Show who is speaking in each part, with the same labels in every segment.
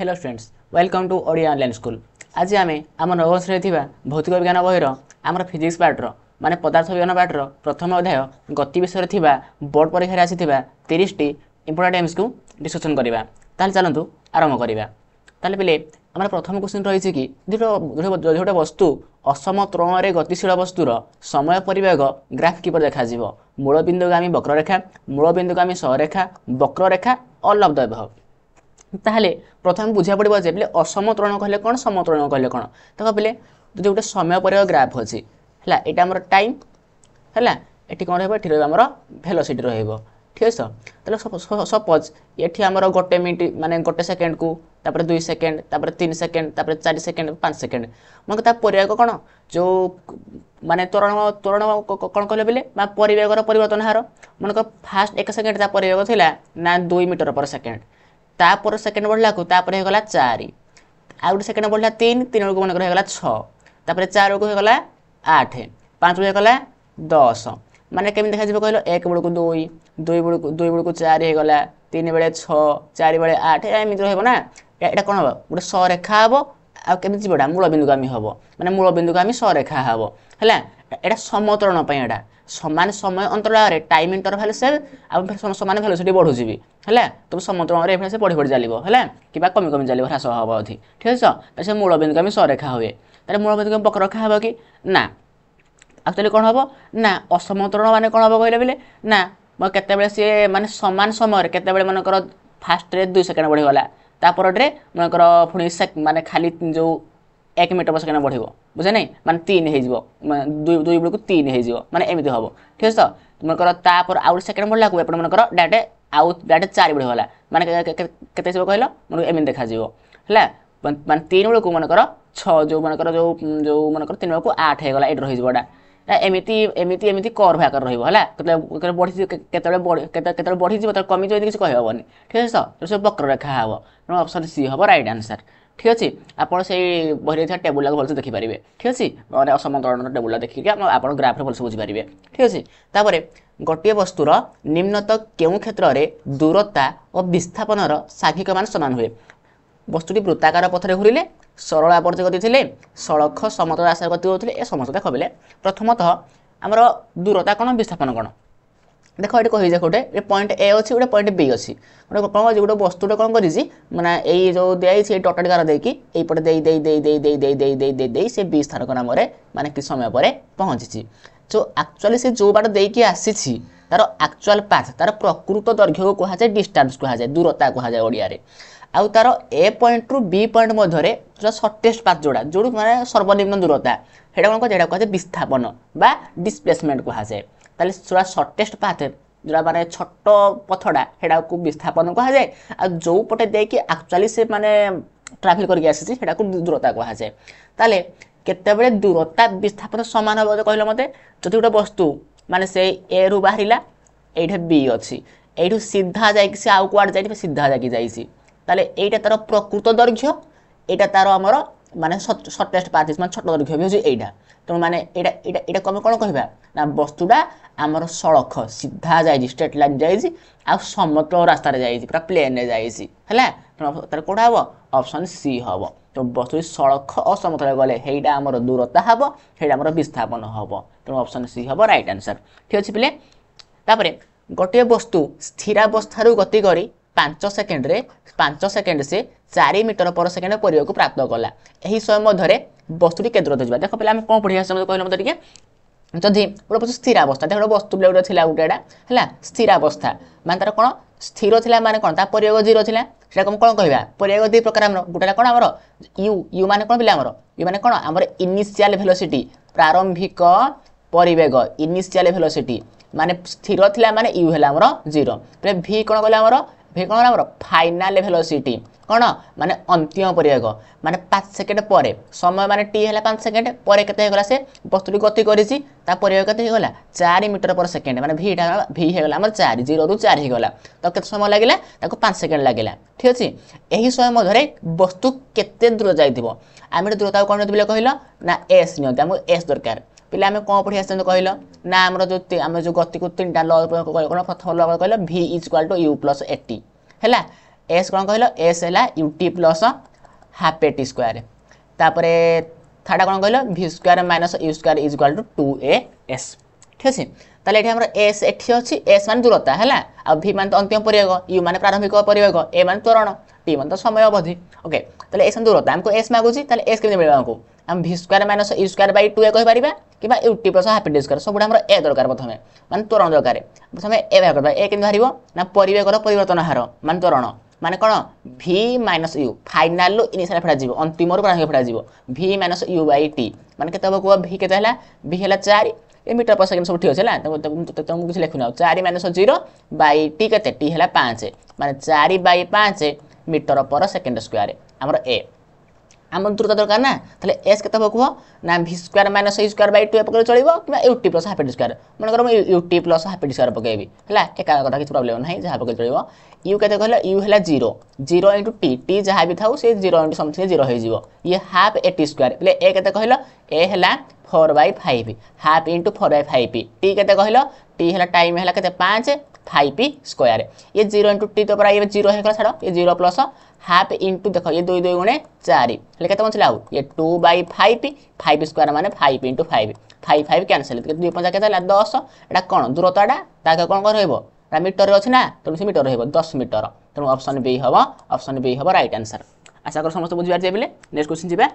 Speaker 1: Hello students welcome to Odia online school. आज आम आम नवम श्रेणी भौतिक विज्ञान बहिर आम फिजिक्स पार्टर माने पदार्थ विज्ञान पार्टर प्रथम अध्याय गति विषय थिबा बोर्ड परीक्षा आसीथिबा 30 टी इंपोर्टेंट एम्स को डिस्कशन करबा। ताल चलंतु आरंभ करबा। ताले पले हमर प्रथम क्वेश्चन रही कि जोटे वस्तु असम त्वरण में गतिशील वस्तुर समय परिवेग ग्राफ किपर देखा जीवो। मूल बिंदुगामी वक्ररेखा, मूल बिंदुगामी सहरेखा, वक्ररेखा ऑल ऑफ द अबव। ताहले प्रथम बुझा पड़ो जे असम त्वरण कहले कौन, समत्वरण कहले कौन। देख पे जो गोटे समय परिवेग ग्राफ अच्छी है यहाँ आम टाइम है ये कौन रही रहा भेलोसिटी रही ठीक है। तो सपोज ये आम गोटे मिनट माने गोटे सेकेंड को 2 सेकेंड 3 सेकेंड 4 सेकेंड 5 सेकेंड मन परिवेग कौन जो माने त्वरण त्वरण कौन कहले बोले परिवेगर परिवर्तन हार मन फास्ट 1 सेकेंड परिवेग थी ना 2 मीटर पर सेकेंड, तापर सेकेंड बढ़ला को तापर हो गला 4, आ गोटे सेकेंड बढ़ला 3 3 को मनकर हो गला 6, तापर 4 को हो गला 8, 5 को हो गला 10। माने केमि देखा जिवो कहलो 1 बेल को 2 2 बेल को 4 हो गला, 3 बेले 6 4 बेले 8 एमिति रहबो ना। एटा कोन हबो गोटे सरेखा हबो आ केमि जिवोडा मूल बिंदुगामी हबो माने मूल बिंदुगामी सरेखा हबो हला। एटा समतरण पय एटा समान समय अंतराल टाइम इंटरवल से समान भेलोसिटी बढ़ू जी है तुम समतरण से बढ़ी बढ़ी चलो है कि कमी कमी चलो ह्रास हम अधि ठीक है। से मूल बिंदुगामी सरेखा हुए तेरे मूल बिंदुगामी वक्ररेखा हम कि ना एक्चुअली कौन हम ना असमतरण मान कौन हम कहले बोले ना केते सी माने समान समय केते मनकर फास्ट 2 सेकेंड बढ़ीगला तापर मनकर पुणी माने खाली जो 1 मीटर पर सेकेंड बढ़ो बुझे नहीं माने 3 हो 2 बेलू 3 हो माने एमती हम ठीक है। मनकर तापर आउट सेकेंड बढ़ला को मनकर डायरेक्ट आउ डायरेक्ट 4 बढ़ीगला माने केते कहल मन एमती देखा है माने 3 बेलू को मनकर 6 जो मनकर जो मनकर 3 बेलू 8 होगा ये रहीटा एमती एमती एमती कर्व आकार रहा बढ़ी केते बढ़ी कमी किसी कहबनी ठीक है। तो सब वक्ररेखा हम तेनाली ऑप्शन सी हम राइट आंसर ठीक अच्छे। आपड़ से बही टेबुल भलसे देखिपारे ठीक अच्छे मैंने असमतरण टेबुल देखिए आप ग्राफ्रे भलसे बुझीपारे ठीक अच्छे। तापर गोटे वस्तुर निम्नत केउ क्षेत्र में दूरता और विस्थापनर साघिक मान सामान हुए। वस्तुटी वृत्ताकार पथरे घूरिले सरल आवर्त गति थे सड़क समतल आशार गति होते ए समस्त देख बोले प्रथमतः आमर दूरता कौन विस्थापन कौन देख ये कही गोटे पॉइंट ए अच्छी गोटे पॉइंट बी अच्छी गोटे कौन गोटे वस्तुटे कौन करी मैंने यही जो दिखाई डॉटेड गार देकी यपटे दे से बी स्थानक नाम माने कि समय पर पहुँची जो एक्चुअली से जो बाट देकी आसी तार एक्चुअल पाथ तार प्रकृत दैर्घ्य को कहुए डिस्टेंस कहुए दूरता कहुए ओडिया आउ तार ए पॉइंट रु बी पॉइंट मध्य जो सर्टेस्ट पाथ जोड़ा जो माने सर्वनिम्न दूरता से कौन कहुए विस्थापन बा डिस्प्लेसमेंट कहुए। ताले जोड़ा सर्टेस्ट पाथ जोड़ा माने छोट पथड़ा सेटा को विस्थापन कहुए आ जो पटे देकी एक्चुअली से माने ट्रावेल करके आसी सेटा को दूरता कहुए। ताले केतेबेले दूरता विस्थापन समान हम जो कहल मते जदि गोटे वस्तु माने से ए रु बाहरिला एठे बी अच्छी एठू सीधा जाइक से आउ कुआड जाई सीधा जाइक जाइसी ताले एटा तार प्रकृत दैर्घ्य एटा तार आमर माने सर्टेस्ट पाथ माने छोट दैर्घ्य भी होची एटा तो माने एटा एटा एटा कम कोन कहबा ना वस्तुटा आमर सड़क सीधा जाइजी स्ट्रेट लाइन जाइजी आ समतल रास्ता रे जाइजी पूरा प्लेन रे जाइजी हला तार कोडा हबो ऑप्शन सी हबो। तो वस्तु सड़क असमतल गले हेइटा आमर दूरता हबो हेइटा आमर विस्थापन हबो तो ऑप्शन सी हबो राइट आंसर ठीक अछि पिले। तापरे गोटे वस्तु स्थिरावस्था रु गति करी 5 सेकेंड से 4 मीटर पर सेकेंड परिवेग को प्राप्त कला यही समय मध्य वस्तुटी के दूरता जा देख पे आम कौन पढ़िया कहल मत टे जदि गोटे वस्तु स्थिरावस्था देख गोटे वस्तु गोटे थी गोटेटा है स्थिरावस्था माने तार कौन स्थिर थिला माने कौन परिवेग 0 थिला सेटा कौन कहबा परिवेग 2 प्रकार आमर गोटेटा कौन आमर यू माने कौन पिला आमर यू माने कौन आमर इनिशियल वेलोसिटी प्रारंभिक परिवेग इनिशियल वेलोसिटी माने स्थिर थिला माने यू हैला आमर 0 पे v कौन कहला आमर v कौन आमर फाइनल वेलोसिटी कौन माने अंतिम परिवेग माने 5 सेकेंड पर समय माने टी है 5 सेकेंड पर केते होगला से वस्तुटी गति करिछि ता परिवेग केते होगला 4 मीटर पर सेकेंड माने v होगला हमर 4 0 रु 4 होगला तो केते समय लागिला ताको 5 सेकेंड लागिला ठीक अछि। एही समय मधरे वस्तु केते दूर जाइथिबो आमे दूरता कोन बिले कहिलो ना s नियंत हम s दरकार पिला आमे कोन पढि आछन कहिलो ना हमर जो गति को तीनटा ल कोन प्रथम ल कहिलो v = u + 80 हैला एस कौन कहल एस है u t plus half a t square तापर थर्ड कौन कहल v square minus u square is equal to 2as ठीक अच्छे ताले एठी हमर एस एठी अछि एस मान दूरता हैला आ भि मान तो अंतिम परिवेग यू मान प्रारंभिक परिवेग ए मान त्वरण टी मान तो समय अवधि ओके ताले एस मान दूरता हमको एस मागुची ताले एस केमि मिलबा हमको हम v square minus u square by 2a कहि परिबा किबा u t plus half t square सबुडा हमर ए दरकार प्रथमे मान त्वरण दरकार प्रथमे ए भाग करबा ए केमि धरिबो ना परिवेगर परिवर्तन हार मान त्वरण माने कौन भि माइनस यू फाइनाल इनिशियल फेडा जीव अंतिम प्रारंभिक फेडा जीव भि माइनस यू बाय टी माने केते को भि केते हला भि हला 4 ए मीटर पर सेकंड सब ठीक अछि ला तुमको कुछ लिखु ना 4 माइनस 0 बाय टी केते टी हला 5 माने 4 बाय 5 मीटर पर सेकंड स्क्वायर हमर ए आम द्रुत दरकार ना ताले एस केते कह ना v square minus u square by 2 पकड़ चलिबो किबा u t plus half t square मन कर u t plus half t square पकेबी हला एका कथा किछ प्रॉब्लम नाही जहा पकड़ चलिबो यू केते कहला यू हला 0 0 * टी जहा भी थाउ से 0 * समथिंग 0 हे जीवो ये हाफ ए टी स्क्वायर पले ए केते कहला ए हला 4/5 हाफ * 4/5 टी केते कहला टी हला टाइम हला केते 5 5p स्क्वायर ये 0 * टी तो पर ये 0 हे छाड़ो ये 0 प्लस हाफ इंटू देखो ये 2 2 गुणे 4 हेले केते बचला ये 2/5 5 स्क्वायर माने 5 * 5 5 5 कैंसिल 2 5 केते 10 एटा कोन दूरताडा ताके कोन कर रहइबो मीटर रे अछि ना तो से मीटर रहइबो 10 मीटर तो ऑप्शन बी हबो राइट आंसर आशा कर समस्त बुझिबार जेबले नेक्स्ट क्वेश्चन जिबा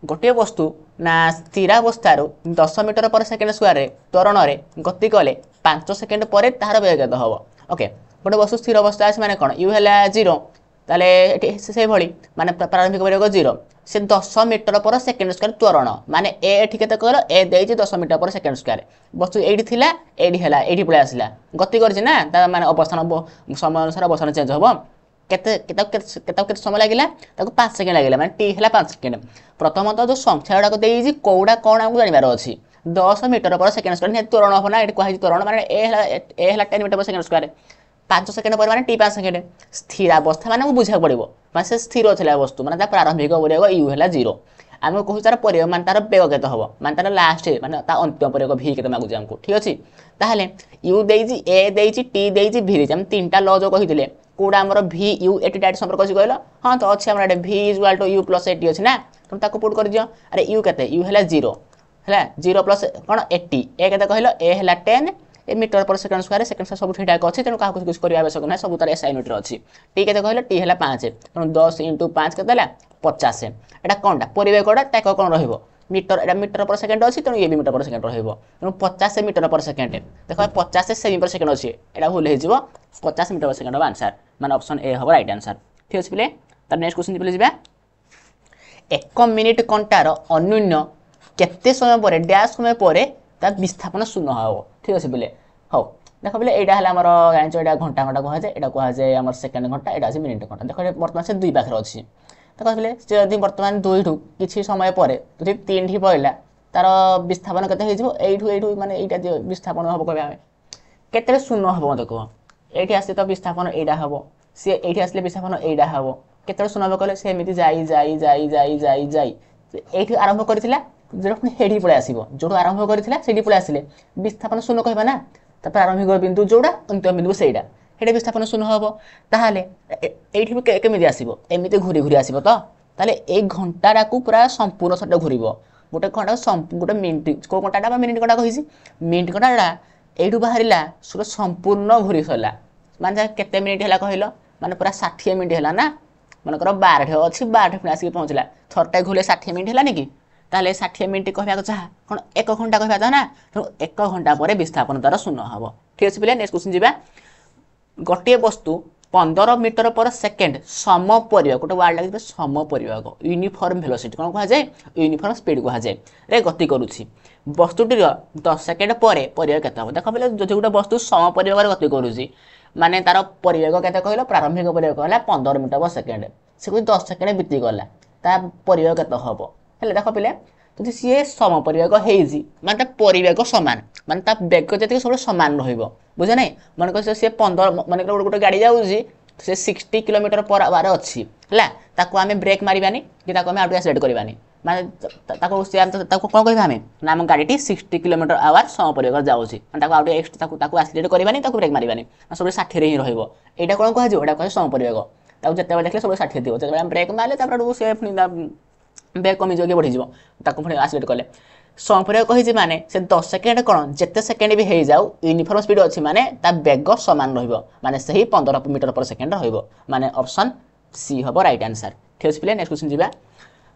Speaker 1: गोटे वस्तु ना स्थिरावस्थार 10 मीटर पर सेकेंड स्क्वायर रे त्वरण रे गति कले 5 सेकेंड पर तार वेग केते हबो ओके गोटे वस्तु स्थिर अवस्था अछि माने कोन यू हला 0 ताले एठी से भली माने प्रारंभिक वेग 0 से 10 मीटर पर सेकेंड स्क्वायर त्वरण माने ए एठी केते कहलो ए देइछि 10 मीटर पर सेकेंड स्क्वायर वस्तु एठी थिला एठी हला एठी पळे आसिला गति करछि ना ता माने अवस्थान समय अनुसार अवस्थान चेंज हबो केते समय लागिला ताको 5 सेकेंड लागिला माने टी हला 5 सेकेंड प्रथम तो जो संख्या गुडा को देइछि कोडा कोन हमकु जानिबार अछि 10 मीटर पर सेकेंड स्क्वायर ने त्वरण हो ना एठी कहै त्वरण माने ए हला 10 मीटर पर सेकेंड स्क्वायर 5 सेकेंड पर माने टी 5 सेकेंड स्थिर अवस्था माने बुझा पड़िबो माने से स्थिर थिला वस्तु माने ता प्रारंभिक वेग यू हला 0 आमे कहू तार परिवेग माने तार वेग केते हबो माने तार लास्ट माने ता अंतिम परिवेग v केते मागु हमकु ठीक अछि ताहले u देइछि a देइछि t देइछि v देइछि हम तीनटा लॉ जो कहिदिले कोडा हमर v u एटी डाइट संपर्क अछि कहलो हां तो अछि हमर v = u + at अछि ना तुम ताको पुट कर दियो अरे u केते u हला 0 हला 0 प्लस कोन 80 a केते कहलो a हला 10 ए मीटर पर सेकंड स्क्वायर सब ठीटा अछि तेनु काको कुछ करिया आवश्यक नै सब तार एसआई मीटर अछि टी केते कहलो टी हला 5 तेनु 10 * 5 केते हला 50 एटा कोनटा परिवेग कोडा ताको कोन रहिबो मीटर एटा मीटर पर सेकंड अछि तेनु ए बी मीटर पर सेकंड रहिबो तेनु 50 मीटर पर सेकंड देखो 50 सेमी पर सेकंड अछि एटा भूल हे जिवो 50 मीटर पर सेकंड हो आंसर माने ऑप्शन ए हो राइट आंसर ठीक अछि प्ले त नेक्स्ट क्वेश्चन प्ले जिबा 1 मिनिट घंटार अन्यून्य केते समय पर डैश समय पर ता विस्थापन शून्य हो ठीक अछि बोले हो देखो बोले एटा हला हमर जानि एटा घंटा घंटा कहा जाय एटा कहा जाय हमर सेकंड घंटा एटा अछि मिनिट घंटा देखो वर्तमान से दुई पाखर अछि देखो बोले से यदि वर्तमान दुईठु किछि समय पर यदि तीन ठी पइला तार विस्थापन केते हे जिवो एठु माने एटा विस्थापन हबो कहबे आमे केते शून्य हबो देखो एठी आसे तो विस्थापन एटा हबो से एठी आसले विस्थापन एटा हबो केते शून्य हबो कहले से एमिति जाई एठी आरंभ करथिला जो हेडी पळे आसीबो जोडो आरंभ करथिला सेडी पळे आसीले विस्थापन शून्य कहबा ना त प्रारंभिक बिंदु जोडा अंतिम बिंदु सेडा हेडे विस्थापन शून्य हबो ताहाले एठी केमिति आसीबो एमिति घुरी घुरी आसीबो तो ताले 1 घंटाडा को पूरा संपूर्ण सटे घुरीबो गोटे घंटा गोटे मिनिट को घंटाडा बा मिनिट घंटा कहिसी मिनिट घंटाडा एठु बाहरिला सुर संपूर्ण घुरी सला माने केते मिनिट हला कहिलो माने पूरा 60 मिनिट हला ना मन कर 12 अछि 12 फिर आसी पहुंचला थरटा घुले 60 मिनिट हला नेकी ताले 60 मिनिट कहबा चाह कोन 1 घंटा कहबा था ना तो 1 घंटा परे विस्थापन तार शून्य हबो ठीक अछि पिले नेक्स्ट क्वेश्चन जिबा गोटे वस्तु 15 मीटर पर सेकंड सम परिवेग गोटे वर्ड लागि सम परिवेग यूनिफॉर्म वेलोसिटी कोन कहा जाय यूनिफॉर्म स्पीड कहा जाय रे गति करूछि वस्तुटीर 10 सेकंड परे परिवेग केते हो देखो पिले जो गोटे वस्तु सम परिवेग रे गति करूछि माने तार परिवेग केते कहलो प्रारंभिक परिवेग हला 15 मीटर पर सेकंड से कोइ 10 सेकंड बीती गला ता परिवेग केते हबो हेले देखो पिले যদি সিয়ে সমপরিবেগ হেইজি মানে তা পরিবেগ সমান মানে তা বেগ যেতে সব সমান রহিব বুঝা নাই মনে কর সে 15 মানে গোটে গাড়ি যাউজি সে 60 কিলোমিটার पर आवर अछि हला ताको हमें ब्रेक मारिबानी कि ताको हमें आउट एक्सीलेरेट करबानी माने ताको ताको कोन कहबा हमें ना हम गाड़ीटी 60 किलोमीटर आवर समपरिवेग जाउछि माने ताको आउट ताको एक्सीलेरेट करबानी ताको ब्रेक मारिबानी सब 60 रे ही रहिबो एटा कोन कह जे एटा कह समपरिवेग ताको जते देखले सब 60 थिबो जते ब्रेक मारले तापर से पुनी ब्रेक कमी जो बढ़ी जीवो ताको पुनी एक्सीलरेट कले संपर्क कही माने से 10 सेकेंड कौन जिते सेकेंड भी हो जाऊ यूनिफॉर्म स्पीड अच्छी माने ता बेग सामान रहिबो माने सही 15 मीटर पर सेकेंड रहिबो माने ऑप्शन सी हबो राइट आंसर। ठीक अछि पिले नेक्स्ट क्वेश्चन जीवा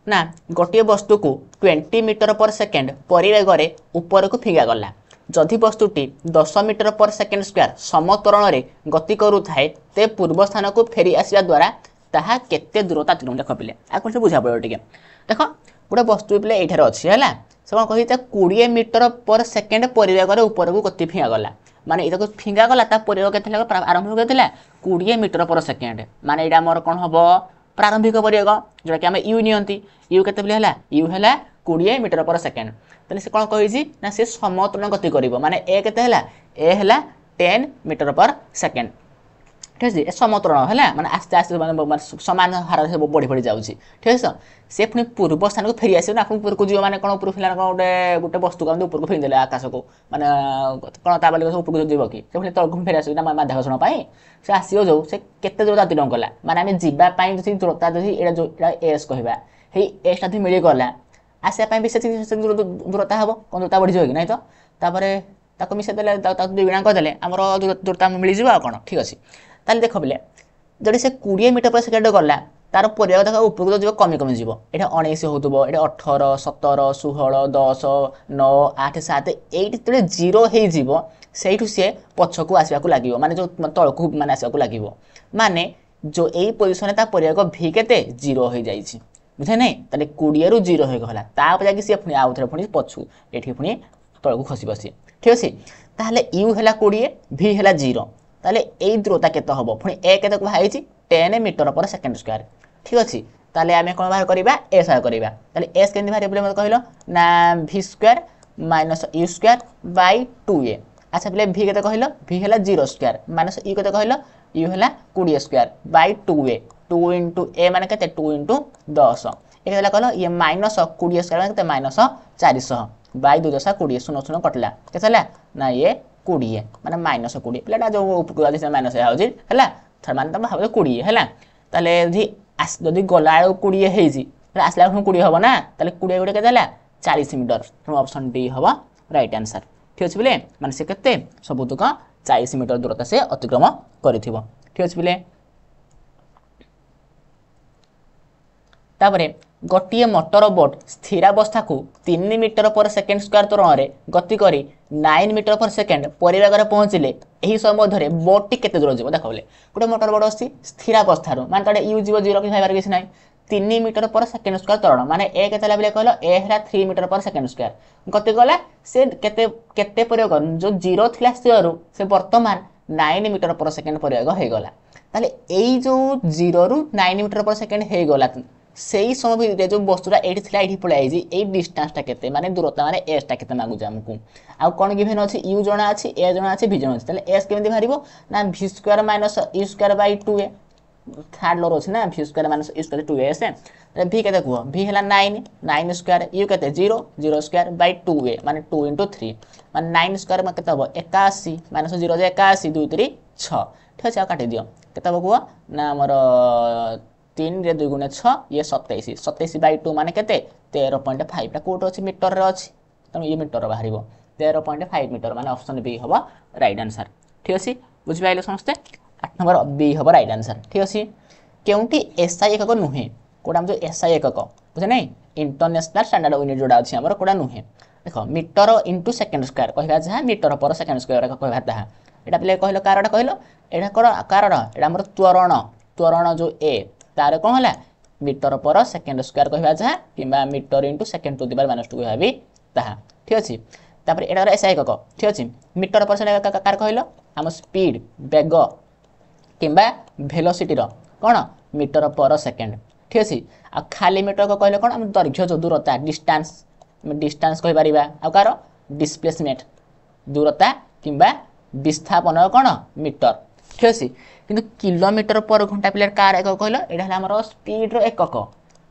Speaker 1: ना गोटे वस्तु को 20 मीटर पर सेकेंड परिवेग रे ऊपर को फिंगा गला जदि वस्तुटी 10 मीटर पर सेकेंड स्क्वायर समतरण रे गति करू थाए ते पूर्व स्थान को फेरी आसीबा द्वारा ताहा केते दूरता अतिक्रमण देख पिले आ कोन बुझा पड़ो टिके देखो गोटे वस्तु पिले एठार अछि हला से कौन कही 20 मीटर पर सेकेंड परिवेग ऊपर को गति फिंगा गला माने इटा को फिंगा गला ता परिवेग केते आरंभ हो गथिला 20 मीटर पर सेकेंड माने एटा मोर कोन हबो प्रारंभिक परिवेग जोटा कि हम यू नियंती यू केते बिले हला यू हला 20 मीटर पर सेकेंड तने से कोन कहि छी ना से समतुलन गति करिवो माने ए केते हला ए हला 10 मीटर पर सेकेंड। ठीक है समतरण है माने आस्ते आस्ते सामान हार से बढ़ी बढ़ी जाऊँगी। ठीक है से पुणी पूर्व स्थान को फेरी आस ऊपर को जीव मैंने कौन ऊपर फिर गोटे गोटे वस्तु को ऊपर को फेंदेले आकाश को मैंने कौन ता बाली ऊपर को जीव कि से तलक फेरी आस माध्याकर्षण से आसो जो से केते दूरता अतिक्रमण कला माने आम जावाई जो दूरता जो एस कहवा हे एसटा जो मिलगला आसापी भी से दूरता हम कौन दूरता बढ़ी कि नहीं तो तापर मिसेदे दुईगुणा करदे आम दूरता मिल जाव कौन ठीक अच्छे ताले देख बिले जब से 20 मीटर पर सेकेंड गला तार परिवेग देख ऊपर जो कमी कमी जीव ये 19 हो ये 18 17 16 10 9 8 7 ये जीरो हो से पछ को आसवाक लगे माने जो तल को माने आसवाक लगे माने जो यही पोजिशन परिवेग भी केते जीरो हो जाइए बुझे नहीं ताले 20 रु जीरो हो गला तापर जाकि सी पुणी आउ थे पुणी पछु ये पुणी तल को खसी बसी ठीक अच्छे ताहले यू है 20 भी है जीरो ताले एई दूरता केते हबो पुणी ए केते को भाईची 10 मीटर पर सेकेंड स्क्वायर ठीक अछि ताले आमे कोन बाहर करबा एस बाहर करबा ताले एस केन बाहर बोले मत कहलो ना v square minus u square by 2a अच्छा बोले v केते कहलो v हला 0 स्क्वायर माइनस u केते कहलो u हला 20 स्क्वायर बाय 2a 2 a माने केते 2 10 ए केते कहलो ये माइनस 20 स्क्वायर माने केते माइनस 400 बाय 2 10 20 सुनो सुनो कटला केते हला ना ये 20 माने माइनस 20 पिलाटा जो ऊपर को माइनस है माने तुम भाव 20 है ताले जदि गला 20 है आसला 20 हम ना ताले 20 गोटे के 40 मीटर ऑप्शन डी हम राइट आंसर ठीक अच्छे बोले माने से केते सबुतक 40 मीटर दूरता से अतिक्रम करिथिबो ठीक अच्छे बोले तापरे गोटे मोटर बोट स्थिरावस्था को 3 मीटर पर सेकेंड स्क्वायर त्वरण में गति करी 9 मीटर पर सेकेंड परिवेग पहुँचले यही समय मध्य बोट टी केते दूर जीव देख बोले गोटे मोटर बोट अच्छी स्थिरावस्था माने ताडे यू जीव जीरो कि किसी ना 3 मीटर पर सेकेंड स्क्वायर त्वरण माने ए केते बोले कहलो ए है 3 मीटर पर सेकेंड स्क्वायर गति गला से केते केते परिवेग जो जीरो थिला स्थिरु से वर्तमान 9 मीटर पर सेकेंड परिवेग हो गला ताले एई जो जीरो रु 9 मीटर पर सेकेंड हो गला सही समय भितर जो वस्तुटा ये पलि ये डिस्टेंसटा केते माने दूरता माने एसटा केते मागुचे आमको आ कौन गिवेन अच्छी यू जना अच्छी ए जना अच्छी भी जना अच्छी एस केमी बाहर ना v square minus u square by 2a third लोर अच्छी ना v square minus u square 2a v केते कह v है 9 स्क्वायर यू केते 0 0 स्क्वायर बाय 2a माने 2 × 3 माने 9 स्क्वायर में केते हम 81 माइनस 0 81 2 3 6 ठीक अच्छे काटि दियो केते हम कह ना आमर 3 रे 2 गुणे 6 ये 27 27 बाय 2 माने केते 13.5 कोट अछि मीटर रे अछि तम ये मीटर बाहर 13.5 मीटर माने ऑप्शन बी हबो राइट आंसर ठीक अछि बुझि पाइले समस्ते 8 नंबर बी हबो राइट आंसर ठीक अछि केउंटी एसआई एकक नुहे कोडा हम जो एसआई एकक बुझे नै इंटरनेशनल स्टैंडर्ड यूनिट जोडा अछि हमर कोडा नुहे देखो मीटर इनटू सेकंड स्क्वायर कहबा जहा मीटर पर सेकंड स्क्वायर कहबा ताहा एटा पले कहलो कारडा कहलो एटा कर कारड एटा हमर त्वरण जो ए तार कौन है मीटर पर सेकेंड स्क्वायर कहवा जहाँ कि meter into second to the power -2 कहबी ताहा ठीक अछि तापर एटा एसआई एकक ठीक अछि मीटर पर सेकेंड कार कहलो हम स्पीड वेग किंबा वेलोसिटी रो कोन मीटर पर सेकेंड ठीक अछि आ खाली मीटर को कहलो कोन हम दैर्घ्य जो दूरता डिस्टेंस कहि परिबा आ कार डिस्प्लेसमेंट दूरता किंबा विस्थापन कोन मीटर ठीक अछि किंतु किलोमीटर पर घंटा प्लेयर कार एकक कहलो एटा हला हमर स्पीड रो एकक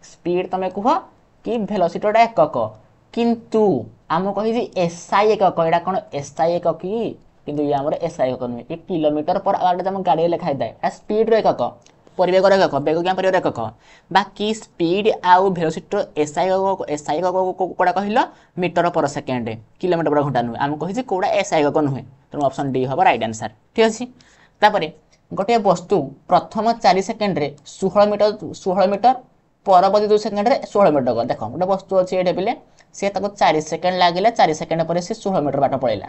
Speaker 1: स्पीड तमे कह कि वेलोसिटी रो एकक किंतु हम कहि जे एसआई एकक एटा कोन एसआई एकक कि किंतु ये हमर एसआई एकक नै 1 किलोमीटर पर आवाज हम गाड़ी लिखाइ दे स्पीड रो एकक परिवेगर एकक बेग क्या परिवेगर एकक बाकी स्पीड आउ वेलोसिटी एसआई कोड़ा कहल मीटर पर सेकेंड किलोमीटर पर घंटा नुहे आम कही कौड़ा एसआई एकक नुहे तेणु ऑप्शन डी हम राइट आंसर ठीक अच्छे तापर गोटे वस्तु प्रथम 4 सेकेंड रे 16 मीटर परवर्ती 2 सेकेंड रे 16 मीटर देख गोटे वस्तु अच्छे ये पे सी 4 सेकेंड लगे 4 सेकेंड पर सी 16 मीटर बाट पड़ेगा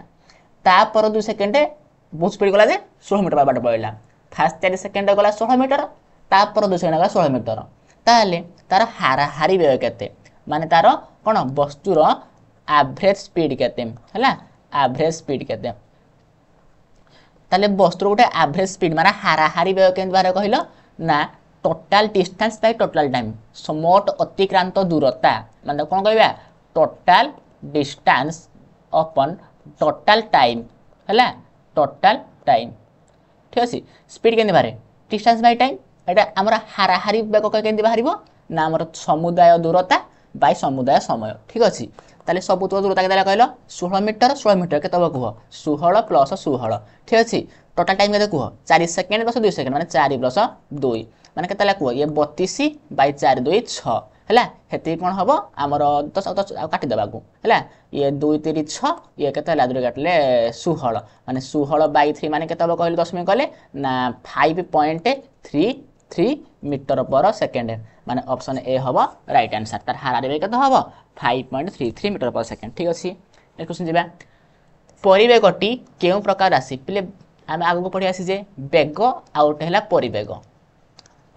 Speaker 1: तापर 2 सेकेंड बहुत स्पीड गला 16 मीटर बाट पड़ेगा फास्ट 4 सेकेंड गला 16 मीटर तापर 2 सेकेंड गला 16 मीटर ताहले तार हाराहारी व्यय केते माने तार कोन वस्तुर एवरेज स्पीड केते हला एवरेज स्पीड केते ताले वस्तुर गोटे एवरेज स्पीड माने हाराहारी व्यय केते बारे कहिलो ना total distance by total time समोट अतिक्रांत दूरता माने कोन कहबा टोटल डिस्टेंस अपन टोटल टाइम हला टोटल टाइम ठीक अछि स्पीड केते बारे डिस्टेंस बाय टाइम एटा हमरा हाराहारी बेग केते बाहरिबो ना हमर समुदाय दूरता बाय समुदाय समय ठीक अछि ताले सब तो दूरता केते कहलो 16 मीटर केते कह 16 प्लस 16 ठीक अछि टोटल टाइम केते कह 4 सेकेंड प्लस 2 सेकेंड माने 4 प्लस 2 माने केते कह ये 32 बाय 4 2 6 हला हेती कोन हबो हमर 10 काटि देबा को हला ये 2 3 6 ये केते हला दूर काटले 16 माने 16 बाय 3 माने केते हबो कहले 10 में कहले ना 5.33 मीटर पर सेकेंड माने ऑप्शन ए हबो राइट आंसर तार हारारे केते हबो 5.33 मीटर पर सेकेंड ठीक अछि नेक्स्ट क्वेश्चन जेबा परिवेगटी केउ प्रकार राशि पले हम आगु पढि आसी जे बेग आउट हैला परिवेग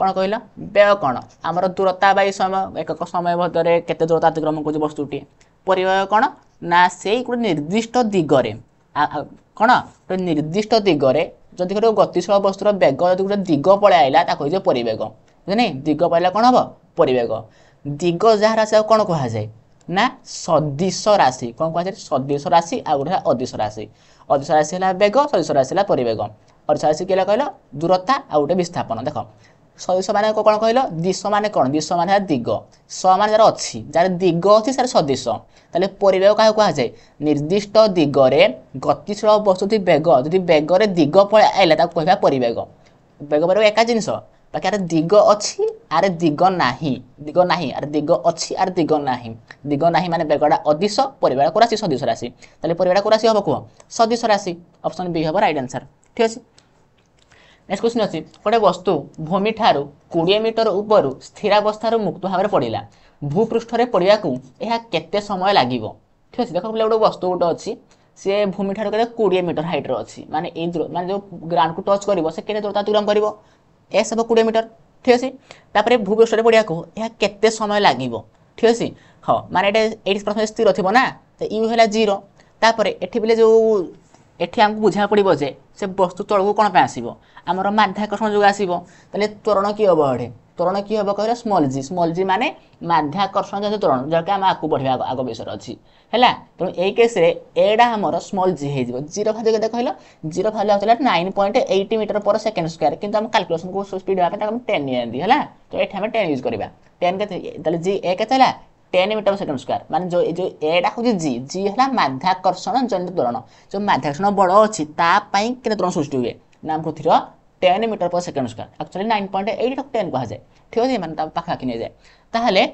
Speaker 1: कोन कहला बेग कोन हमर दूरता बाय समय एकक समय भदरे केते दूरता अतिक्रमण को वस्तुटी परिवेग कोन ना सेई को निर्दिष्ट दिगरे कोन तो निर्दिष्ट दिगरे जदि को गतिशील वस्तुर बेग जदि को दिग पळे आइला ता कहि जे परिवेग नै दिग पळला कोन हबो परिवेग दिग जहार से कोन कहा जाय ना सदिश राशि कोन कहा जाय सदिश राशि आ गुडा अदिश राशि हला बेग सदिश राशि हला परिवेग अदिश राशि केला कहलो दूरता आ गुटे विस्थापन देखो सदिश माने कोन कहलो दिश माने कोन दिश माने दिग स माने जार अछि जार दिग अछि सर सदिश ताले परिवेग काहे कहा जाय निर्दिष्ट दिगरे गतिशील वस्तुति बेग जदि बेगरे दिग पळे आइला ता कहबा परिवेग बेग पर एका जिंस बाकी आरे दिग अछि आरे दिग नाही आरे दिग अछि आरे दिग नाही माने बेगडा अदिश परिवेग को राशि सदिश राशि ताले परिवेग को राशि हबो को सदिश राशि ऑप्शन बी हबो राइट आंसर ठीक अछि नेक्स्ट क्वेश्चन अछि गोटे वस्तु भूमि ठारू 20 मीटर ऊपर स्थिरावस्था मुक्त भाव पड़िला भूपृष्ठ रे पड़िया को एहा केते समय लागिवो ठीक अछि देखो गोटे वस्तु गोटे अछि से भूमि ठारू केते 20 मीटर हाइट रो अछि माने ए माने जो ग्राउंड को टच करिवो से केते दूरता अतिक्रमण करिवो ए सब 20 मीटर ठीक अछि तापरे भूपृष्ठ रे पड़िया को एहा केते समय लागिवो ठीक अछि हां माने एटी प्रथम स्थिर थिबो ना त यू हैला 0 तापरे एठी बिले जो एठी हमकु बुझा पड़िबो जे से वस्तु तळगु कोन पे आसीबो हमर माध्याकर्षण जो आसीबो तले त्वरण की हबो हडे त्वरण की हबो कहले स्मॉल जी माने माध्याकर्षण जो त्वरण जके हम आकु बढ़िया आगो विषय अछि हैला तो एई केस रे एडा हमर स्मॉल जी हे जिवो 0 भाजे केते कहलो 0 भाले आतला 9.80 मीटर पर सेकंड स्क्वायर किंतु हम कैलकुलेशन को स्पीड बापे हम 10 नियंदी हैला तो एठी हम 10 यूज करबा 10 केते तले जी ए केते हला 10 मीटर पर सेकंड स्क्वायर माने जो एडा हो जी हला माध्याकर्षण जनित त्वरण जो माध्याकर्षण बड़ अछि ता पई केते त्वरण सृष्टि हुए नाम पृथ्वीर 10 मीटर पर सेकंड स्क्वायर एक्चुअली 9.8 तक 10 कहा जाए ठीक अछि माने ता पाखा किने जाए ताहले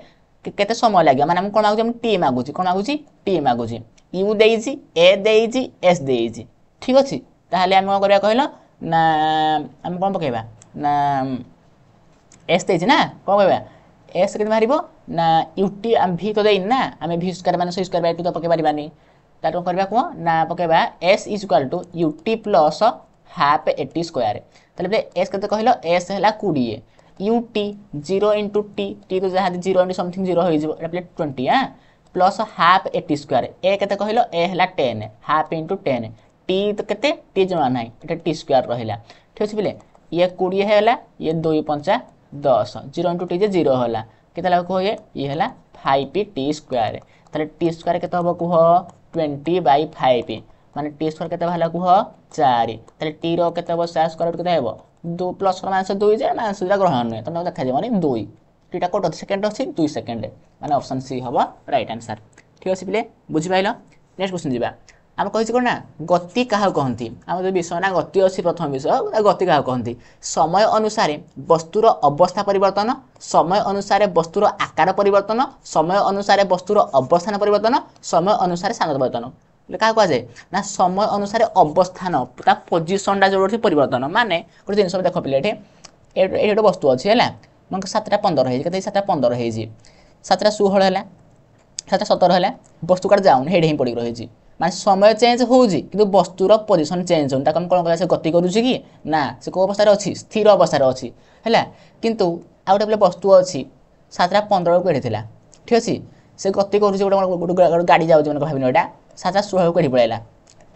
Speaker 1: केते समय लागै माने हम कोन मागुची हम टी मागुची कोन मागुची टी मागुची यू देइची ए देइची एस देइची ठीक अछि ताहले हम कोन करबा कहलो ना हम कोन पकेबा ना एस देइची ना कोन कहबा एस केते मारिबो ना यूटी हम भी तो देइन ना हम भी स्क्वायर माने सही स्क्वायर बाय तो पके परिबानी तार कोन करबा को ना पकेबा s = ut + हाफ 80 स्क्वायर तले s केते कहलो s हला 20 ut 0 * t t तो जहा 0 * समथिंग 0 होई जिवो एटा 20 हां प्लस हाफ 80 स्क्वायर a केते कहलो a हला 10 हाफ * 10 t तो केते t जमा नाही एटा t स्क्वायर रहिला ठीक अछि बिले ये 20 हैला ये 2 * 5 10 0 * t जे 0 होला केते लाग को ये हला 5t स्क्वायर तले t स्क्वायर केते हबो को 20/5 माने t स्क्वायर केते भाला को 4 तले t रो केते हबो स्क्वायर केते हेबो 2 + 2 जे माइनस जा ग्रहण नै त देखा जे माने 2 टीटा कोट सेकंड अछि 2 सेकंड माने ऑप्शन सी हबो राइट आंसर ठीक अछि बिले बुझि पाइलो नेक्स्ट क्वेश्चन जिबा आम कही कौन ना गति क्या कहती आम जो विषय ना गति अच्छी प्रथम विषय गति क्या कहती समय अनुसार वस्तुर अवस्था परिवर्तन समय अनुसार वस्तुर आकार परिवर्तन समय अनुसार वस्तुर अवस्थान परिवर्तन समय अनुसार स्थान परिवर्तन क्या कहुए ना समय अनुसार अवस्थान पोजिशनटा जो परिवर्तन माने गोटे जिन देख पे ये गोटे वस्तु अच्छी है मैं 7:15 है 7:15 है 7:16 है 7:17 है वस्तु काट जाऊन हेड ही पड़ी रही माने समय चेंज होउजी किंतु वस्तुर पोजिशन चेंज होनी कौन कौन से गति करुच्ची कि ना से कौ अवस्था अच्छी स्थिर अवस्था अच्छी है किंतु आ गए वस्तु अच्छी 7:15 को एठी ठीक अच्छे से गति करुच्ची गोटे गाड़ी जाऊँगी मैंने भाविन यहाँ 7:16 को एठी पलैला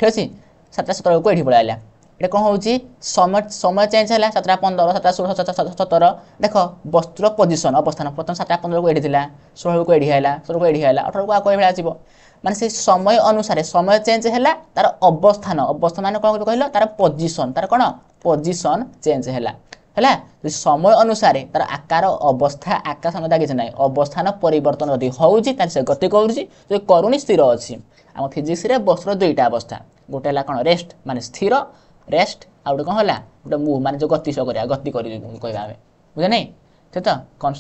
Speaker 1: ठीक अच्छे 7:17 को एठी पलैला ये कौन हो समय समय चेंज है 7:15 7:16 7:17 देख वस्तुर पोजिशन अवस्थान प्रथम 7:15 को एठी 16 को एठी है 16 को एठी है 18 को आगे भाई आसो माने से समय अनुसार समय चेंज है तार अवस्थान अवस्था मान कौन कहल तार पोजिशन तार कौन पोजिशन चेंज है समय अनुसार तार आकार अवस्था आकार सामने किसी ना अवस्थान परिवर्तन यदि होउची से गति करूनी स्थिर अच्छी आम फिजिक्स रे वस्तुर दुईटा अवस्था गोटे है कौन रेस्ट माने स्थिर रेस्ट आ गए कौन है गोटे मुव माने जो गति गति कहवा बुझे नहीं तो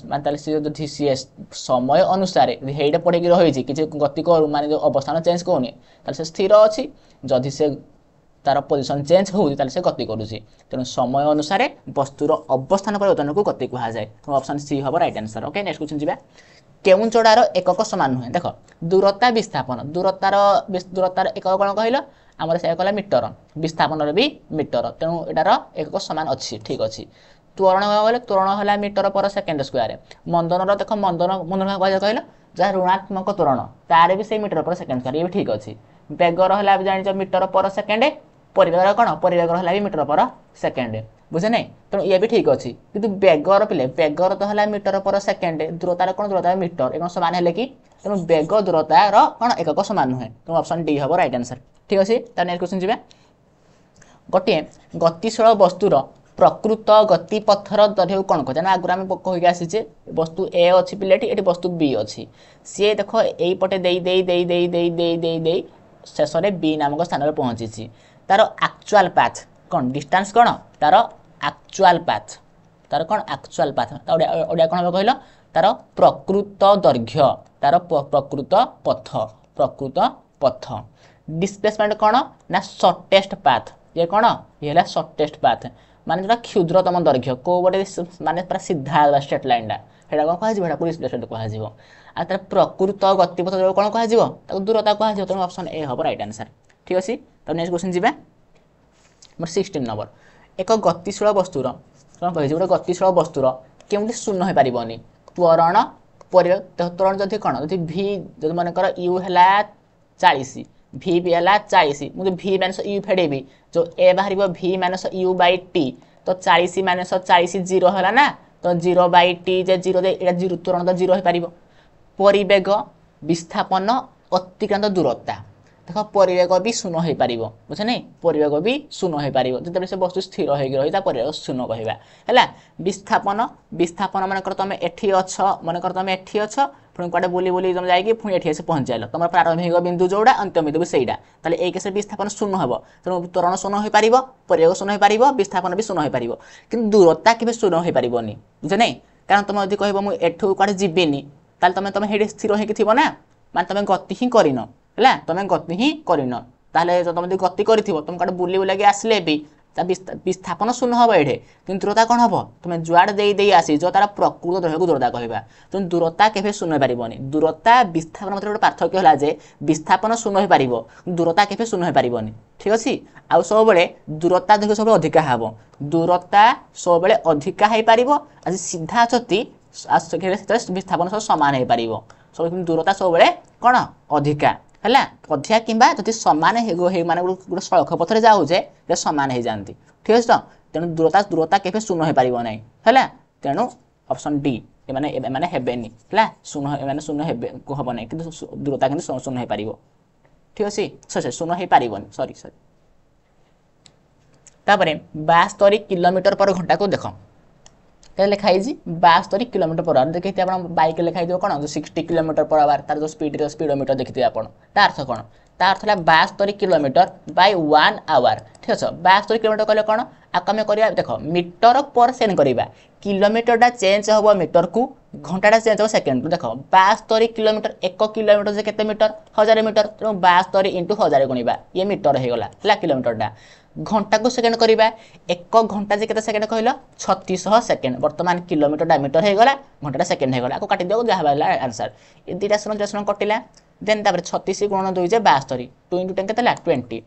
Speaker 1: माने सी सी समय अनुसार हेड पड़े रही किसी गति करू माने जो अवस्थान चेंज कौनी से स्थिर अच्छी जदि से तार पोजिशन चेंज होती से गति करुच्ची तेणु समय अनुसार वस्तुर अवस्थान परिवर्तन को गति कह जाए ऑप्शन सी हम right answer okay next question जी केउं चढ़ार एकक समान नुहे देख दूरता विस्थापन दूरतार एकक कौन कहल आमर से कहला मीटर विस्थापन भी मीटर तेणु एटार एकक समान अच्छी ठीक अच्छी त्वरण कहले त्वरण है मीटर पर सेकेंड स्क्वायर मंदन देख मंदन मंदन क्या कहल जहाँ ऋणात्मक त्वरण तार भी से मीटर पर सेकेंड स्क्वायर ये भी ठीक अच्छी बेगर है जान मीटर पर सेकेंड परिवेगर कौन परिवेगर है भी मीटर पर सेकेंड बुझे नहीं तेणु ये भी ठीक अच्छी किंतु बेगर पिले बेगर तो है मीटर पर सेकेंड दूरतार कौन दूरता मीटर एक सामान है कि तेणु बेग दूरतार कौन एकक सामान नुहे तेणु ऑप्शन डी हम राइट आंसर ठीक अच्छे नेक्स्ट क्वेश्चन जी गोटे गतिशील वस्तुर प्रकृत गतिपथर दैर्घ्य कौन कहते हैं आगुरी आम कहीकि आसीचे वस्तु ए अच्छी पिलेटी ये वस्तु बी अच्छी सी देख यहीपटे दे शेष में बी नामक स्थान में पहुँची तार एक्चुअल पाथ कौन डिस्टेंस कौन तार एक्चुअल पाथ तार कौन एक्चुअल पाथ ओडिया कौन हम कहल तार प्रकृत दैर्घ्य तार प्रकृत पथ डिस्प्लेसमेंट कौन ना शॉर्टेस्ट पाथ ये कौन ये है शॉर्टेस्ट पाथ माने जो क्षुद्रतम दैर्घ्य को गोटे माने पूरा सीधा स्ट्रेट लाइनटा सेटा कौन कह डिस्प्लेसमेंट कह आ तार प्रकृत गतिपथ जो कौन कह दूरता कह तेणु ऑप्शन ए हम राइट आंसर ठीक अच्छे तो नेक्स्ट क्वेश्चन जी नंबर 16 नंबर एक गतिशील वस्तुर कौन कही गोटे गतिशील वस्तुर केमती शून्य हो पारनी त्वरण त्वरण जदि कौन जदि भि जब मनकर यू है 40 भि भी है 40 मुझे भि माइनस यू फेडेबी जो ए बाहर भि माइनस यू बै टी तो 40 माइनस 40 जीरो है ना तो 0/t जे जीरो जीरो त्वरण तो जीरो हो पार परिवेग विस्थापन अतिक्रांत दूरता देख परिवेग भी शून्य हो पार बुझे नहीं परिवेग भी शून्य हो पार जो से वस्तु स्थिर हो रही परिवेग शून्य कहवा है विस्थापन विस्थापन मनकर तुम एठी अछ मनकर तुम एठी अछ पुणी कड़े बुली बुली तुम जाकि पुणी एठी आसी पहुँचाइल तुम प्रारंभिक बिंदु जोड़ा अंतिम बिंदु भी सहीटा ताले एक केस विस्थापन शून्य हम तेणु त्वरण शून्य हो पार परिवेग शून्य हो पार विस्थापन भी शून्य हो पार कि दूरता केवे शून्य हो पारनी बुझे नहीं कारण तुम यदि कह मुझे एठू कड़े जीविनी ताले तुम तुम हेड स्थिर होना माने तुम गति ही करन है तुम गति ही करन ताले तुम गति कर तुम कड़े बुली बुलाक आसले भी विस्थापन शून्य हम ये कि दूरता कौन हम तुम जुआड़ दे आसी जो तार प्रकृत दैर्घ्य को दूरता कहवा तेणु दूरता केवे शून्य हो पारनी दूरता विस्थापन मतलब गोटे पार्थक्य है जे विस्थापन शून्य हो पार दूरता केवे शून्य हो पारनी ठीक अच्छे आउ सब दूरता दैर्घ्य सब अधिका हम दूरता सब अधिका हो पार आज सीधा अच्छी विस्थापन सब सामान हो पार सब दूरता सब कौन अधिका है अधिका कि सामान माने गोटे सड़क पथर जाऊे सामान हो जाती ठीक अच्छे तो तेणु दूरता केवे शून्य हो पार ना है तेणु ऑप्शन डी एमाने हेबेनी है शून्य शून्य हम ना कि दूरता कि शून्य हो पार ठीक अच्छे सॉरी शून्य हो पार सॉरी तापर 72 किलोमीटर पर घंटा को देख लिखाई 72 किलोमीटर पर आवर देखते आप बाइक लिखाई कौन जो 60 किलोमीटर पर आवर तार जो स्पीडोमीटर देखते आप तार अर्थ कौन तार था 72 किलोमीटर बाय 1 आवर ठीक अच्छे 72 किलोमीटर कहले कौन आपको आम कर देख मीटर पर सेकेंड करवा किलोमीटर चेंज हम मीटर को घंटा चेंज हम सेकेंड देख 72 किलोमीटर 1 किलोमीटर से केते मीटर 1000 मीटर तेणु 72 इंटू 1000 गुणा ये मीटर होगा है किलोमीटर घंटा को सेकेंड करवा 1 घंटा से केते सेकेंड कहल 3600 सेकेंड बर्तमान किलोमीटर मीटर होगा घंटा सेकेंड होगा आपको काटी दियो जहाँ बाहर आंसर ये दुटा शून्य कटिला देन 36 गुणन 2 72 2 इंटू 10 केते 20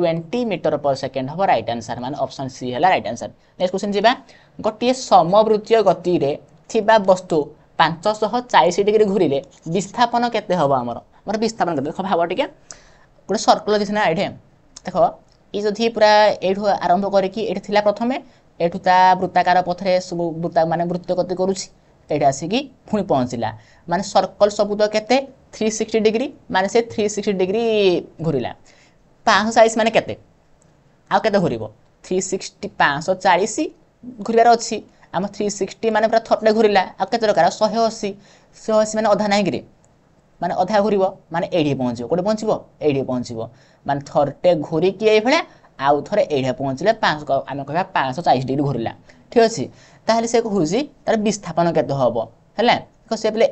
Speaker 1: 20 मीटर पर सेकेंड हम राइट आंसर माने ऑप्शन सी है राइट आंसर नेक्स्ट क्वेश्चन जीवा गोटे समवृत्तीय गति रे थिबा वस्तु 540 डिग्री घूरिले विस्थापन केते हबो हमर विस्थापन केते देखो भाव टिके गोटे सर्कल दिस ना एठे देखो ई जथि पूरा एठु आरंभ करी कि एठी थिला प्रथमे एठु ता वृत्ताकार पथरे सब वृत्ता माने वृत्त गति करूछि एठी आसी कि पुणी पहुंचिला माने सर्कल सब तो केते 360 डिग्री माने से 360 डिग्री घूरिला 540 माने केते आ केते घूरिबो 360 540 घूरिबार अछि आम 360 माने पूरा थर्टे घूरिला आ केते दरकार 180 180 माने अधा नाही गिरे माने अधा घूरिबो माने एठी पहुंचिबो कोटे पहुंचिबो एठी पहुंचिबो माने थर्टे घूरी कि एई भले आउ थरे एठी पहुंचिले 5 आम कहबा 540 डिग्री घूरिला ठीक अछि ताहले से कहूसी तार विस्थापन केते हबो हैला से पहले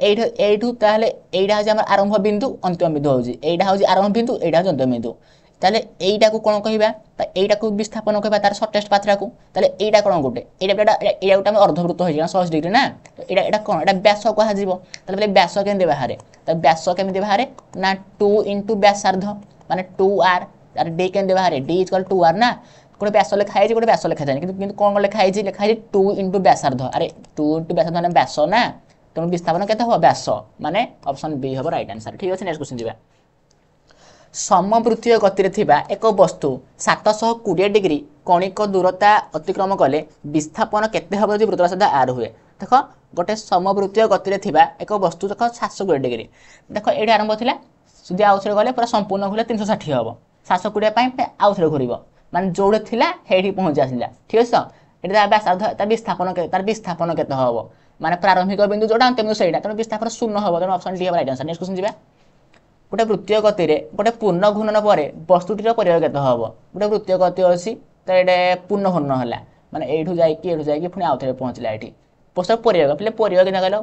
Speaker 1: एठू ताहले एइडा हो हमर आरंभ बिंदु अंतिम बिंदु होजी एइडा हो आरंभ बिंदु एइडा हो अंतिम बिंदु ताले एइडा को कोन कहिबा ता एइडा को विस्थापन कहबा तार शॉर्टेस्ट पाथरा को ताले एइडा कोन गुटे एइडा गुटा में अर्धवृत्त होई 180 डिग्री ना तो एइडा कोन एडा व्यास कहा जीवो ताले पहले व्यास केमि बाहरे त व्यास केमि बाहरे ना 2 * व्यासार्ध माने 2r तार d केमि बाहरे d = 2r ना गोटे व्यास लिखा है गोटे व्यास लिखा जाए किंतु कोन लिखा है 2 * व्यासार्ध अरे 2 * व्यासार्ध माने व्यास ना तेणु विस्थापन केते हो व्यास माने ऑप्शन बी हो राइट आंसर ठीक अछि नेक्स्ट क्वेश्चन जीवा समवृत्तीय गति रे थिबा एक वस्तु 720 डिग्री कणिक दूरता अतिक्रम कले विस्थापन केते हबो जदि वृत्तव्यास आर हुए देखो गोटे समवृत्तीय गति रे थिबा एक वस्तु देखो 720 डिग्री देखो एडी आरंभ थिला सुदी आउथरे गले पूरा संपूर्ण घुले 360 हबो 720 पई आउथरे घुरिबो माने जोडे थिला हेडी पहुंच आसिला ठीक अछि एडी व्यासार्ध ता विस्थापन केते हबो माने प्रारंभिक बिंदु जोडा अंतिम बिंदु सेडा तेणु विस्थापन शून्य हबो तेणु ऑप्शन डी हबो राइट आंसर नेक्स्ट क्वेश्चन जीवा गोटे वृत्तीय गति रे गोटे पूर्ण घूर्णन परे वस्तुटीर परिवेग केते हबो गोटे वृत्तीय गति अछि त एडे पूर्ण घूर्णन होला माने एठु जाई कि पुनी आउथरे पहुंचला एठी पोस्ट परिवेग पले परिवेग केना कहलो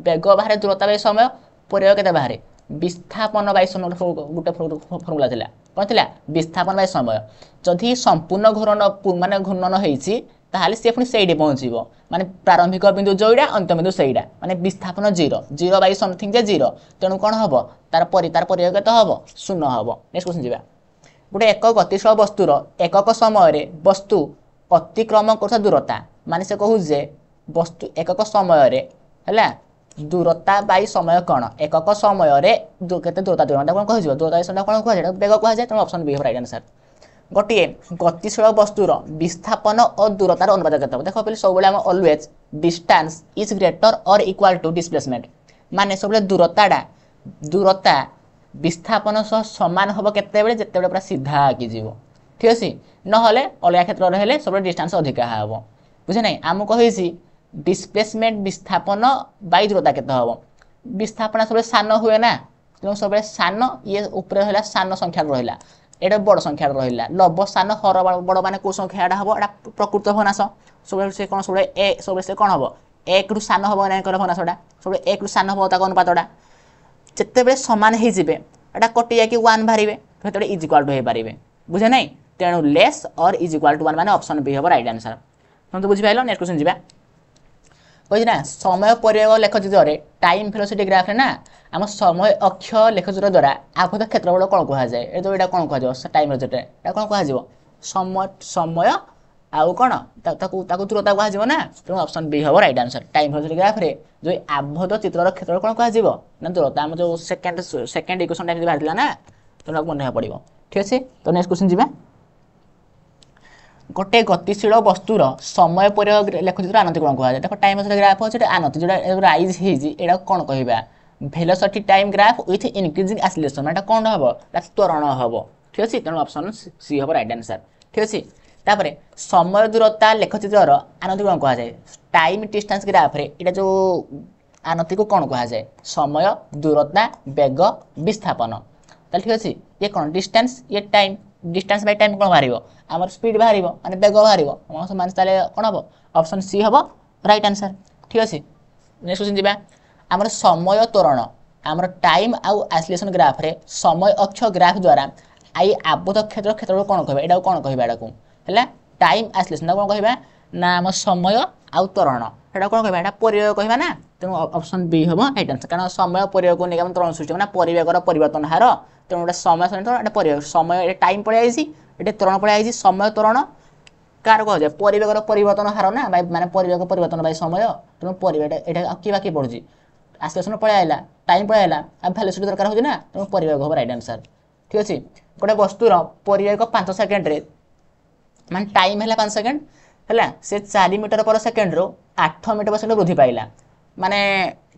Speaker 1: वेग बाहरे दूरता बाय समय परिवेग केते बाहरे विस्थापन बाय समय गोटे फॉर्मूला थिला कोन थिला विस्थापन बाय समय जदि संपूर्ण घूर्णन माने घूर्णन हेछि ताहले से पुनी सेडी पहुंचिबो माने प्रारंभिक बिंदु जोइडा अंतिम बिंदु सेइडा माने विस्थापन 0 बाय समथिंग जे 0 तेणु कोन हबो तार परिवेग केते हबो शून्य हबो नेक्स्ट क्वेश्चन जीवा गोटे एक गतिशील वस्तुर एकक समय रे वस्तु अतिक्रम करता दूरता माने से कहू जे वस्तु एकक समय रे हला दूरता बाय समय कोन एकक समय रे केते दूरता दूरता कोन कहजिबो दूरता समय कोन कहै वेग कहै जाय तेणु ऑप्शन बी हो राइट आंसर गोटे गतिशील वस्तुर विस्थापन और दूरतार अनुपात केते देखो पहले सब बेले हम ऑलवेज डिस्टेंस इज ग्रेटर और इक्वल टू डिस्प्लेसमेंट माने सब बेले दूरता विस्थापन सह समान होबो केते बेले जते बेले पूरा सीधा आकी जीवो ठीक अछि न हले अलग क्षेत्र रे हेले सब बेले डिस्टेंस अधिका हबो बुझे नै हम कहिसी डिस्प्लेसमेंट विस्थापन बाय दूरता केते हबो विस्थापन सब बेले सान हुए ना तेणु सब बेले सान ये ऊपर होला सान संख्या रहला एटा बड़ संख्या रहिला लब सान हर बड़ माने को संख्या एटा हबो एटा प्रकृत भनास सब से कोन सब ए सब से कोन हबो 1 रु सान हबो नै कर भनास एटा सब 1 रु सान हबो ता अनुपातडा जत्ते बेले समान हे जिवे एटा कटि या कि 1 भारिबे फेतडे इज इक्वल टू हे पारिबे बुझे नै तेणु लेस और इज इक्वल टू 1 माने ऑप्शन बी हबो राइट आंसर हम तो बुझि पाइलो नेक्स्ट क्वेश्चन जिबा कहि ना समय परिवेग लेखचित्र रे टाइम वेलोसिटी ग्राफ रे ना हम समय अक्ष लेखचित्र द्वारा आबद्ध क्षेत्रफल कोन कहा जाय ए तो एटा कोन कहा जाय टाइम वेलोसिटी एटा कोन कहा जाय समय आउ कोन ताकू दूरता कहा जाय ना तो ऑप्शन बी हबो right answer time velocity graph रे जो आबद्ध चित्र रो क्षेत्रफल कोन कहा जाय ना दूरता हम जो सेकंड इक्वेशन टाइम बाहरला ना तो मन पड़िबो ठीक अछि तो नेक्स्ट क्वेश्चन जिबा गोटे गतिशील वस्तुर समय परिवेग लेखचित्र आनति कोन कहा जाय देखो टाइम वेलोसिटी ग्राफ अछि आनति जोडा राइज हेजी एडा कोन कहिबा velocity time graph with increasing acceleration एटा कोन हबो त्वरण हबो ठीक अछि तेनु ऑप्शन सी हबो राइट आंसर ठीक अछि तापरे समय दूरता लेखचित्र रो आनति कोन कहा जाय टाइम डिस्टेंस ग्राफ रे एटा जो आनति को कोन कहा जाय समय दूरता वेग विस्थापन ताले ठीक अछि ये कोन डिस्टेंस ये टाइम डिस्टेंस बाय टाइम कोन बाहरिबो हमर स्पीड बाहरिबो माने वेग बाहरिबो हम माने ताले कोन हबो ऑप्शन सी हबो राइट आंसर ठीक अछि नेक्स्ट क्वेश्चन दिबा हमर समय त्वरण हमर टाइम आउ एक्सीलरेशन ग्राफ रे समय अक्ष ग्राफ द्वारा आई आबद्ध क्षेत्र क्षेत्र कोन कहबा एडा कोन कहबा एडा को हला टाइम एक्सीलरेशन कोन कहबा ना हम समय आउ त्वरण एडा कोन कहबा एडा परिवेग कहबा ना तेनु ऑप्शन बी हबो राइट आंसर कारण समय परिवेग को निगम त्वरण सृष्टि माने परिवेगर परिवर्तन हार तेनु एडा समय सहित एडा परिवेग समय ए टाइम पळे आइसी एडा त्वरण पळे आइसी समय त्वरण कार कह जाय परिवेगर परिवर्तन हार ना माने परिवेग परिवर्तन बाय समय तेनु परिवेग एडा की बाकी पडुची एक्सीलरेशन पळे आइला टाइम पळे आइला अब वेलोसिटी दरकार होजी ना तेनु परिवेग हबो राइट आंसर ठीक अछि गोटे वस्तुर परिवेग 5 सेकंड रे मान टाइम हैला 5 सेकंड हैला से 4 मीटर पर सेकंड रो 8 मीटर पर सेकंड वृद्धि पाइला माने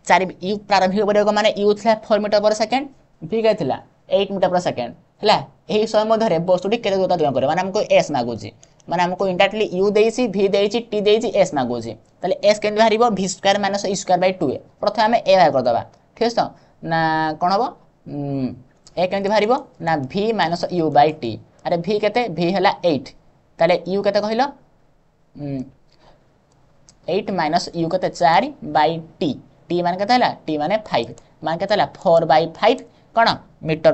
Speaker 1: 4 यू प्रारंभिक परिवेग माने यू थला 4 मीटर पर सेकंड v के थला 8 मीटर पर सेकंड हैला एही समय मध्य रे वस्तुटी केते दूरता अतिक्रमण करे माने हमको s मागुची माने हमको इनडायरेक्टली u देइची v देइची t देइची s मागुची ताले s केन बाहरिबो v square minus e square by 2a प्रथम हमें a बाहर कर दबा ठीक छ ना कोन हबो a केन बाहरिबो ना v minus u by t अरे v केते v हला 8 ताले u केते कहिलो 8 माइनस u केते 4 बाय t t मान केते हला t माने 5 मान केते हला 4 बाय 5 कोन मीटर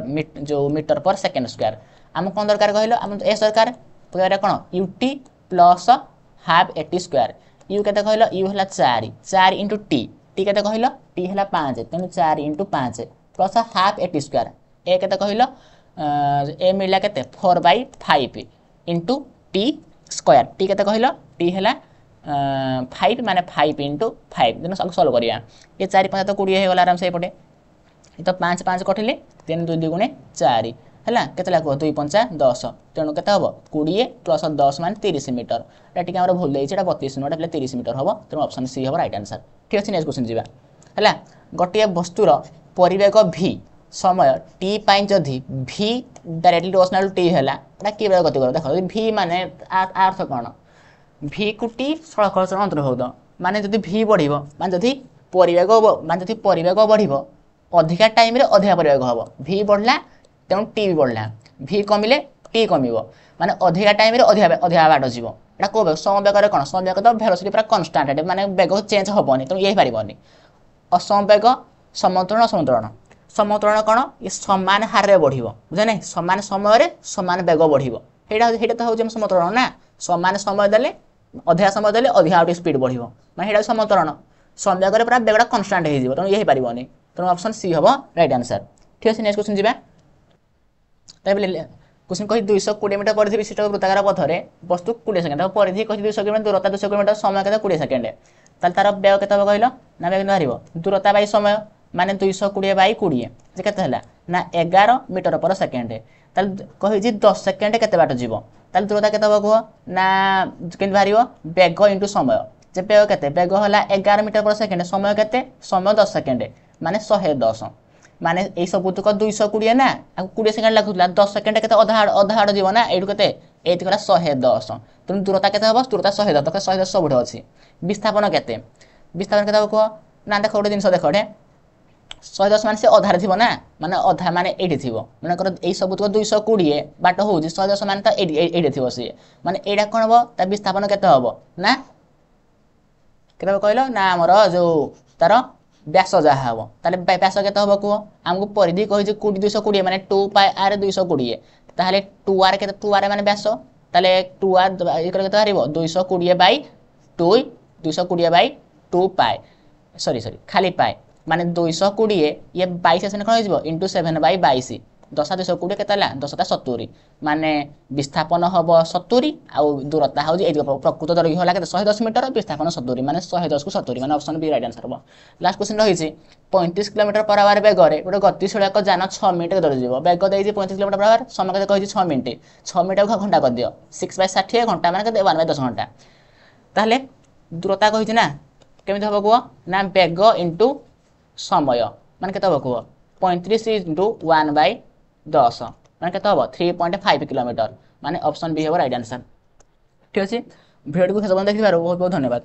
Speaker 1: जो मीटर पर सेकंड स्क्वायर हम कोन दरकार कहिलो हम s दरकार पुरा कोन ut plus half at square u केते कहिलो u हला 4 4 * t t केते कहिलो t हला 5 तेनु 4 * 5 plus half at square a केते कहिलो a मिला केते 4 बाय 5 * t स्क्वायर t केते कहिलो t हला 5 माने 5 * 5 देन सॉल्व करिया ये 4 5 तो 20 हे वाला आराम से एपटे ये तो 5 5 कटिले 3 2 2 4 हैला केते लागो 2 5 10 तेनु केते हबो 20 प्लस 10 मान 30 मीटर एटा टिके हमरा भूल देइछ एटा 32 नोटा प्ले 30 मीटर हबो तेनु ऑप्शन सी हबो राइट आंसर ठीक अछि नेक्स्ट क्वेश्चन जीवा हैला गटिया वस्तुर परिवेग v समय t पाइन जदी v डायरेक्टली प्रोपोर्शनल t हैला एटा की बेला गति कर देखो v माने अर्थ कोन v को t सळखळ अंतर्भुक्त माने जदी v बढ़िबो माने जदी परिवेग बढ़िबो अधिका टाइम रे अधिका परिवेग हबो v बढ़ला तेनु t भी बढ़ला v कमिले t कमिबो माने अधिका टाइम रे अधिका बाट जीवो एटा को बेग समवेग रे कोन समवेग तो वेलोसिटी पूरा कांस्टेंट है माने वेग चेंज हबोनी तो यही पारिबोनी असमवेग समतुलन समतुलन कोन ये समान हार रे बढ़िबो बुझे नै समान समय रे समान वेग बढ़िबो हेडा तो होजे समतुलन ना समान समय देले अधिका समय देले अधिका स्पीड बढ़िबो माने हेडा समतुलन समवेग रे पूरा वेगडा कांस्टेंट हे जीवो तो यही पारिबोनी तो ऑप्शन सी हबो राइट आंसर ठीक है नेक्स्ट क्वेश्चन जीबा तबले क्वेश्चन कहि 220 मीटर परिधि विशिष्ट वृत्ताकार पथ रे वस्तु 20 सेकंड परिधि कहि 200 किलोमीटर दूरता 200 किलोमीटर समय केते 20 सेकंड ताल तार वेग केते हो कहलो ना वेग बाहरिबो दूरता बाय समय माने 220 बाय 20 जे केते हला ना 11 मीटर पर सेकंड ताल कहि जी 10 सेकंड केते बाट जीवो ताल दूरता केते हो को ना केन बाहरिबो वेग इनटू समय जे वेग केते वेग हला 11 मीटर पर सेकंड समय केते समय 10 सेकंड माने 110 माने ए सब तो 220 ना 20 सेकंड लागुतला 10 सेकंड केते अधा जीव ना एडु केते एति करा 110 तुम दूरता केते हबो दूरता 110 तो 110 सबुठ अछि विस्थापन केते को ना देखो ओडे जिंस देखो डे 110 माने से अधार थिबो ना माने अधा माने एडी थिबो माने कर ए सब तो 220 बाट होउजी 110 माने त एडी थिबो से माने एडा कोन हबो त विस्थापन केते हबो ना केते कहलो ना हमर जो तार व्यास जहा हबो ताले व्यास केते हबो को हमको परिधि कहि जे 220 माने 2 पाई r 220 ताले 2r केते 2r माने व्यास ताले 2r ए केते हरिबो 220 बाय 2 220 बाय 2 पाई सॉरी खाली पाई माने 220 ये 22 से कोन हिजबो इनटू 7 बाय 22 10 220 केतला 10 ता 70 माने विस्थापन हबो 70 आ दूरता हो जे ए प्रकृत दर्घ्य होला के 110 मीटर विस्थापन 70 माने 110 को 70 माने ऑप्शन बी राइट आंसर हबो लास्ट क्वेश्चन रही छी 35 किलोमीटर पर आवर वेग रे गोटे गतिशील एक जान 6 मिनिट के दौड़ जीवो वेग देई छी 35 किलोमीटर पर आवर समय के कहि छी 6 मिनिट को घंटा कर दियो 6/60 घंटा माने के 1/10 घंटा ताले दूरता कहि छी ना केमिति हबो को ना वेग इनटू समय माने केते हबो को 35 इनटू 1/10 माने केते हबो 3.5 किलोमीटर माने ऑप्शन बी हबो राइट आंसर ठीक अछि वीडियो को सबन देखिबार बहुत बहुत धन्यवाद।